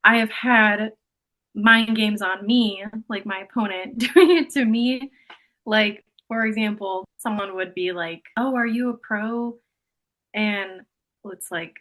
I have had mind games on me, like my opponent doing it to me. Like, for example, someone would be like, "Oh, are you a pro?" And it's like,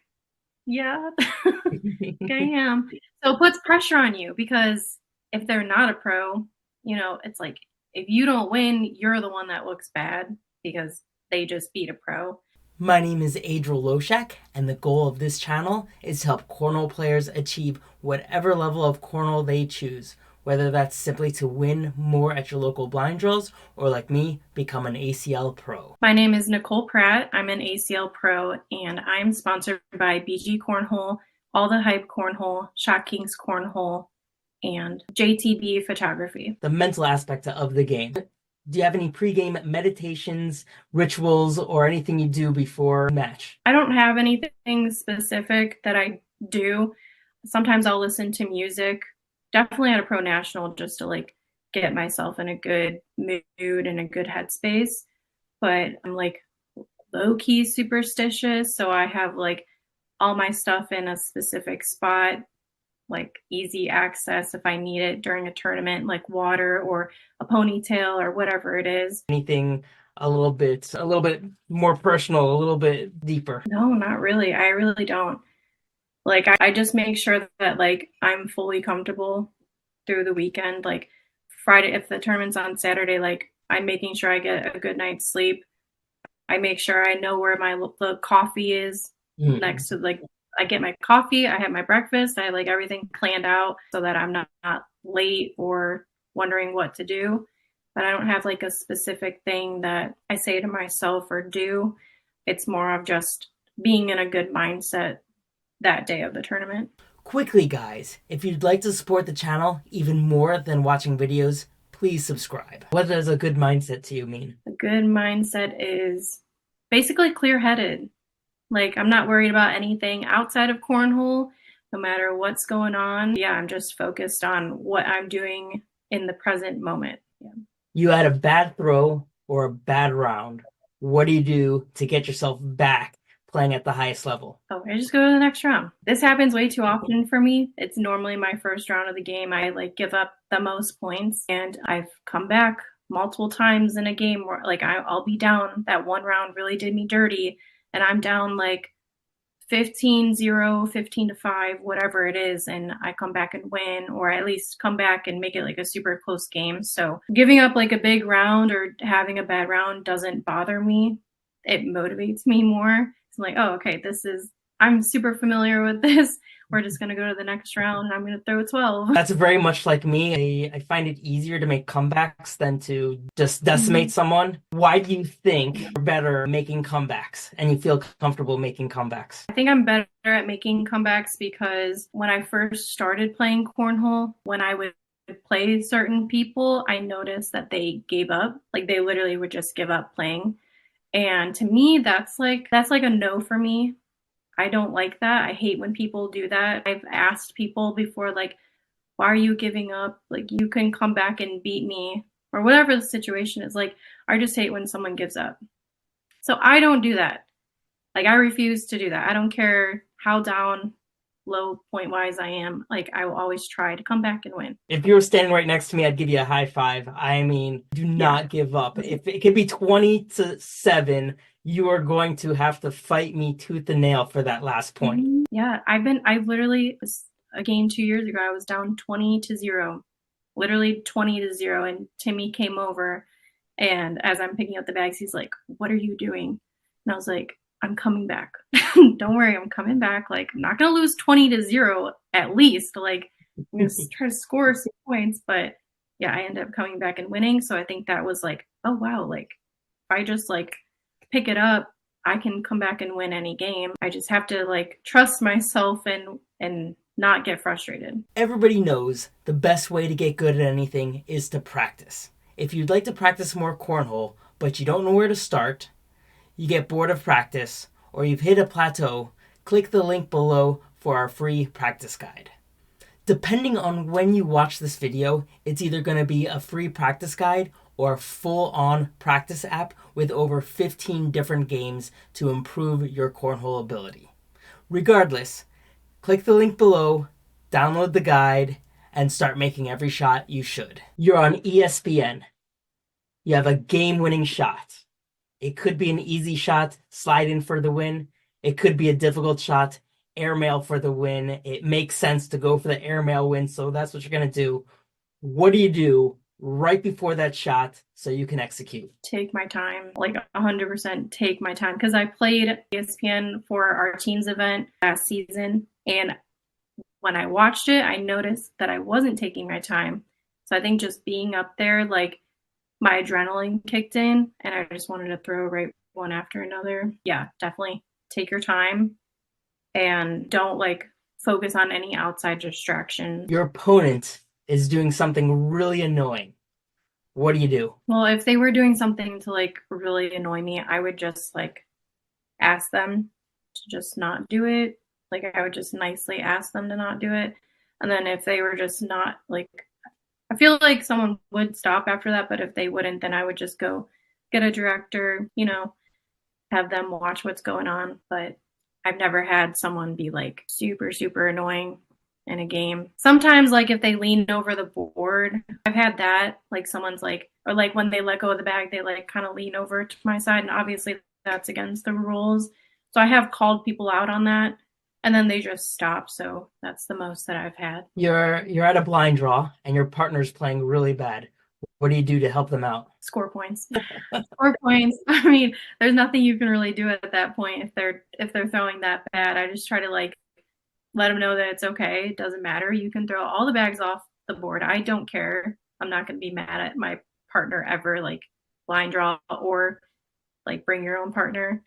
"Yeah, I am." So it puts pressure on you because if they're not a pro, it's like if you don't win, you're the one that looks bad because they just beat a pro. My name is Adriel Loshak, and the goal of this channel is to help cornhole players achieve whatever level of cornhole they choose, whether that's simply to win more at your local blind drills or, like me, become an ACL Pro. My name is Nicole Pratt. I'm an ACL Pro, and I'm sponsored by BG Cornhole, All the Hype Cornhole, Shot Kings Cornhole, and JTB Photography. The mental aspect of the game. Do you have any pre-game meditations, rituals, or anything you do before match? I don't have anything specific that I do. Sometimes I'll listen to music, definitely at a pro national, just to like get myself in a good mood and a good headspace. But I'm like low key superstitious, so I have like all my stuff in a specific spot, like easy access if I need it during a tournament, like water or a ponytail or whatever it is. Anything a little bit more personal, a little bit deeper? No, not really. I really don't. Like I just make sure that like I'm fully comfortable through the weekend. Like Friday, if the tournament's on Saturday, like I'm making sure I get a good night's sleep. I make sure I know where the coffee is Mm. next to like I get my coffee, I have my breakfast, I have like everything planned out so that I'm not late or wondering what to do. But I don't have like a specific thing that I say to myself or do. It's more of just being in a good mindset that day of the tournament. Quickly, guys, if you'd like to support the channel even more than watching videos, please subscribe. What does a good mindset to you mean? A good mindset is basically clear headed. Like, I'm not worried about anything outside of cornhole, no matter what's going on. Yeah, I'm just focused on what I'm doing in the present moment. Yeah. You had a bad throw or a bad round. What do you do to get yourself back playing at the highest level? Oh, I just go to the next round. This happens way too often for me. It's normally my first round of the game. I like give up the most points, and I've come back multiple times in a game where like I'll be down. That one round really did me dirty, and I'm down like 15-0, 15-5, whatever it is, and I come back and win, or at least come back and make it like a super close game. So giving up like a big round or having a bad round doesn't bother me. It motivates me more. It's like, oh, okay, I'm super familiar with this. We're just gonna go to the next round and I'm gonna throw a 12. That's very much like me. I find it easier to make comebacks than to just decimate Mhm. someone. Why do you think you're better making comebacks and you feel comfortable making comebacks? I think I'm better at making comebacks because when I first started playing cornhole, when I would play certain people, I noticed that they gave up. Like they literally would just give up playing. And to me, that's like a no for me. I don't like that. I hate when people do that. I've asked people before, like, why are you giving up? Like, you can come back and beat me, or whatever the situation is. Like, I just hate when someone gives up. So I don't do that. Like, I refuse to do that. I don't care how down, low point wise I am. Like, I will always try to come back and win. If you were standing right next to me, I'd give you a high five. I mean, do Yeah. not give up. If it could be 20-7, you are going to have to fight me tooth and nail for that last point. Yeah. I've literally, a game 2 years ago, I was down 20-0, literally 20-0. And Timmy came over. And as I'm picking up the bags, he's like, "What are you doing?" And I was like, "I'm coming back. Don't worry, I'm coming back. Like, I'm not going to lose 20-0 at least. Like, I'm going to try to score some points." But yeah, I ended up coming back and winning. So I think that was like, oh, wow. Like, if I just like pick it up, I can come back and win any game. I just have to like trust myself and not get frustrated. Everybody knows the best way to get good at anything is to practice. If you'd like to practice more cornhole, but you don't know where to start, you get bored of practice, or you've hit a plateau, click the link below for our free practice guide. Depending on when you watch this video, it's either going to be a free practice guide or a full-on practice app with over 15 different games to improve your cornhole ability. Regardless, click the link below, download the guide, and start making every shot you should. You're on ESPN. You have a game-winning shot. It could be an easy shot, slide in for the win. It could be a difficult shot, airmail for the win. It makes sense to go for the airmail win, so that's what you're going to do. What do you do right before that shot so you can execute? Take my time, like 100% take my time. Because I played ESPN for our teams event last season, and when I watched it, I noticed that I wasn't taking my time. So I think just being up there, like my adrenaline kicked in and I just wanted to throw right one after another. Yeah, definitely take your time and don't like focus on any outside distraction. Your opponent is doing something really annoying. What do you do? Well, if they were doing something to like really annoy me, I would just like ask them to just not do it. Like I would just nicely ask them to not do it. And then if they were just not like, I feel like someone would stop after that, but if they wouldn't, then I would just go get a director, have them watch what's going on. But I've never had someone be like super, super annoying in a game. Sometimes, like if they lean over the board, I've had that. Like someone's like, or like when they let go of the bag, they like kind of lean over to my side. And obviously that's against the rules. So I have called people out on that. And then they just stop. So that's the most that I've had. You're at a blind draw and your partner's playing really bad. What do you do to help them out? Score points. Score points. I mean, there's nothing you can really do at that point if they're throwing that bad. I just try to like let them know that it's okay. It doesn't matter. You can throw all the bags off the board. I don't care. I'm not going to be mad at my partner ever, like blind draw or like bring your own partner.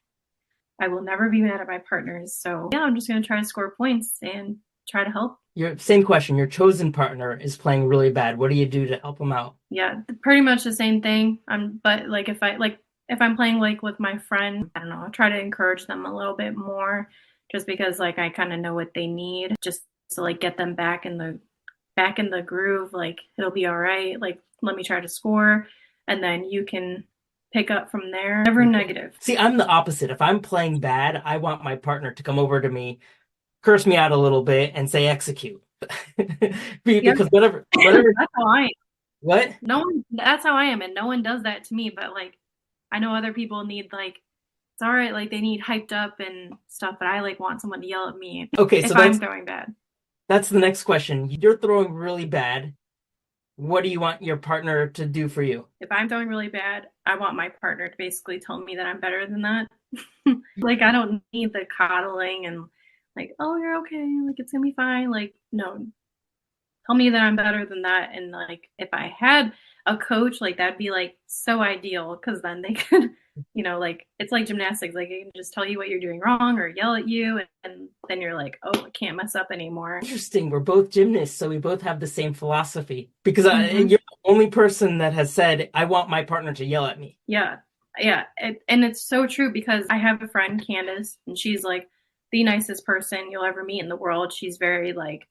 I will never be mad at my partners. So yeah, I'm just going to try to score points and try to help. Same question. Your chosen partner is playing really bad. What do you do to help them out? Yeah, pretty much the same thing. But like if I'm playing like with my friend, I don't know, I'll try to encourage them a little bit more just because like I kind of know what they need just to like get them back in the groove. Like it'll be all right. Like let me try to score and then you can pick up from there. Never negative. See, I'm the opposite. If I'm playing bad, I want my partner to come over to me, curse me out a little bit, and say execute. Because whatever. That's how I am. What? That's how I am, and no one does that to me. But like, I know other people need like, it's all right, like they need hyped up and stuff. But I like want someone to yell at me Okay, if so I'm throwing bad. That's the next question. You're throwing really bad. What do you want your partner to do for you? If I'm throwing really bad, I want my partner to basically tell me that I'm better than that. Like I don't need the coddling and like, oh, you're okay, like it's gonna be fine. Like, no, tell me that I'm better than that. And like if I had a coach, like that'd be like so ideal because then they could, like it's like gymnastics, like they can just tell you what you're doing wrong or yell at you, and then you're like, oh, I can't mess up anymore. Interesting. We're both gymnasts, so we both have the same philosophy. Because you're the only person that has said, I want my partner to yell at me. Yeah. Yeah. And it's so true because I have a friend, Candace, and she's like the nicest person you'll ever meet in the world. She's very like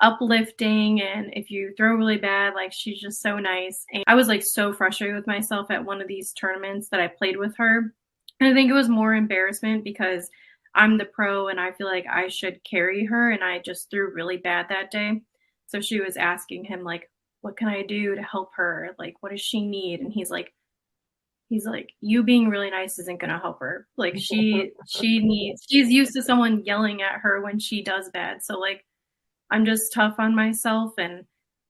uplifting, and if you throw really bad, like she's just so nice. And I was like so frustrated with myself at one of these tournaments that I played with her, and I think it was more embarrassment because I'm the pro and I feel like I should carry her, and I just threw really bad that day. So she was asking him like, what can I do to help her, like what does she need? And he's like, you being really nice isn't gonna help her. Like she's used to someone yelling at her when she does bad. So like I'm just tough on myself and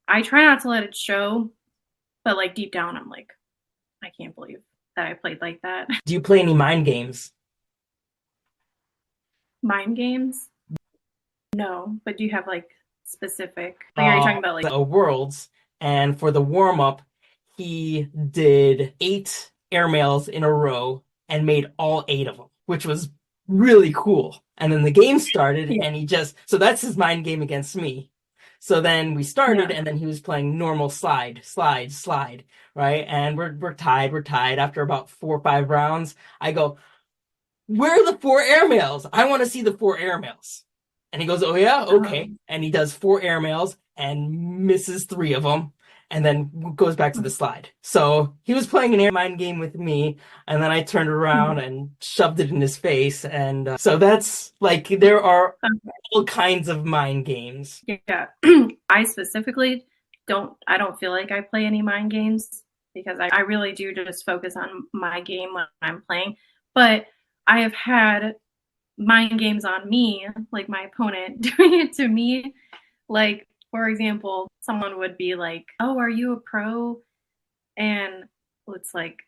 I try not to let it show, but like deep down I'm like, I can't believe that I played like that. Do you play any mind games? Mind games? No, but do you have like specific, like are you talking about like the Worlds? And for the warm-up, he did 8 airmails in a row and made all 8 of them, which was really cool. And then the game started and so that's his mind game against me. So then we started and then he was playing normal slide, right? And we're tied after about 4 or 5 rounds. I go, where are the 4 airmails? I want to see the 4 airmails. And he goes, oh yeah, okay. And he does 4 airmails and misses 3 of them. and then goes back to the slide. So he was playing an air mind game with me, and then I turned around and shoved it in his face. And so that's like, there are all kinds of mind games. Yeah. I specifically I don't feel like I play any mind games because I really do just focus on my game when I'm playing. But I have had mind games on me, like my opponent doing it to me. Like, for example, someone would be like, "Oh, are you a pro?" And it's like,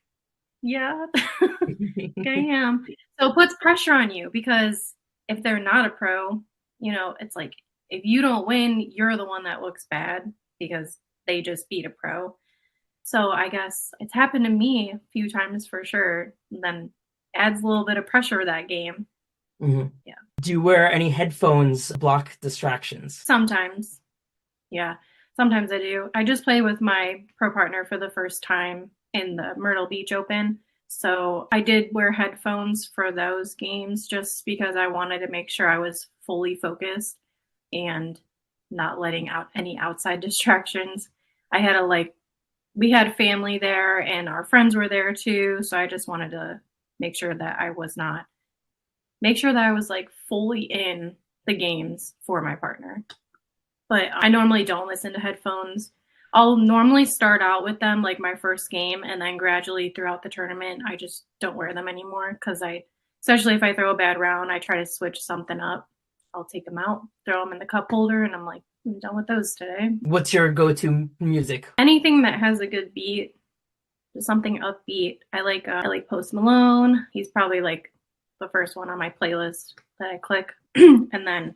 "Yeah, I am." So it puts pressure on you because if they're not a pro, it's like if you don't win, you're the one that looks bad because they just beat a pro. So I guess it's happened to me a few times for sure. And then adds a little bit of pressure to that game. Mhm. Yeah. Do you wear any headphones to block distractions? Sometimes. Yeah. Sometimes I do. I just played with my pro partner for the first time in the Myrtle Beach Open. So I did wear headphones for those games just because I wanted to make sure I was fully focused and not letting out any outside distractions. I had we had family there and our friends were there too. So I just wanted to make sure that I was like fully in the games for my partner. But I normally don't listen to headphones. I'll normally start out with them like my first game and then gradually throughout the tournament, I just don't wear them anymore because especially if I throw a bad round, I try to switch something up. I'll take them out, throw them in the cup holder, and I'm like, I'm done with those today. What's your go-to music? Anything that has a good beat, just something upbeat. I like Post Malone. He's probably like the first one on my playlist that I click. And then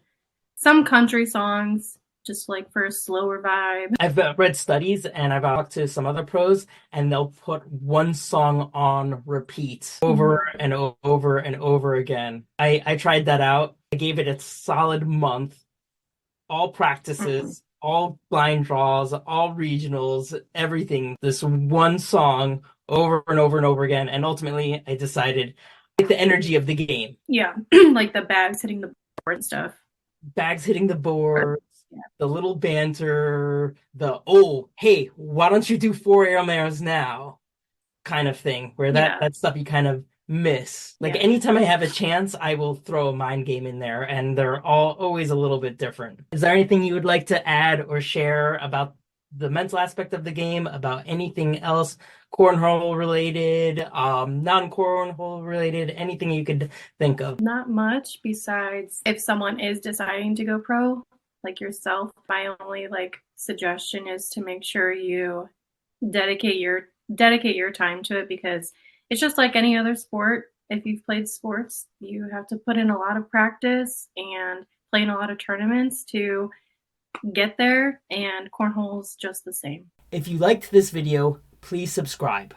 some country songs, just like for a slower vibe. I've read studies and I've talked to some other pros, and they'll put one song on repeat over and over and over again. I tried that out. I gave it a solid month, all practices, all blind draws, all regionals, everything. This one song over and over and over again. And ultimately, I decided like the energy of the game. Yeah, like the bags hitting the board and stuff. Bags hitting the board, the little banter, oh, hey, why don't you do 4 air now? Kind of thing, where that stuff you kind of miss. Like anytime I have a chance, I will throw a mind game in there, and they're all always a little bit different. Is there anything you would like to add or share about the mental aspect of the game, about anything else cornhole related, non-cornhole related, anything you could think of? Not much besides if someone is deciding to go pro, like yourself, my only like suggestion is to make sure you dedicate your time to it because it's just like any other sport. If you've played sports, you have to put in a lot of practice and play in a lot of tournaments to get there, and cornhole's just the same. If you liked this video, please subscribe.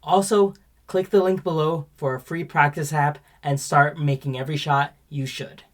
Also, click the link below for a free practice app and start making every shot you should.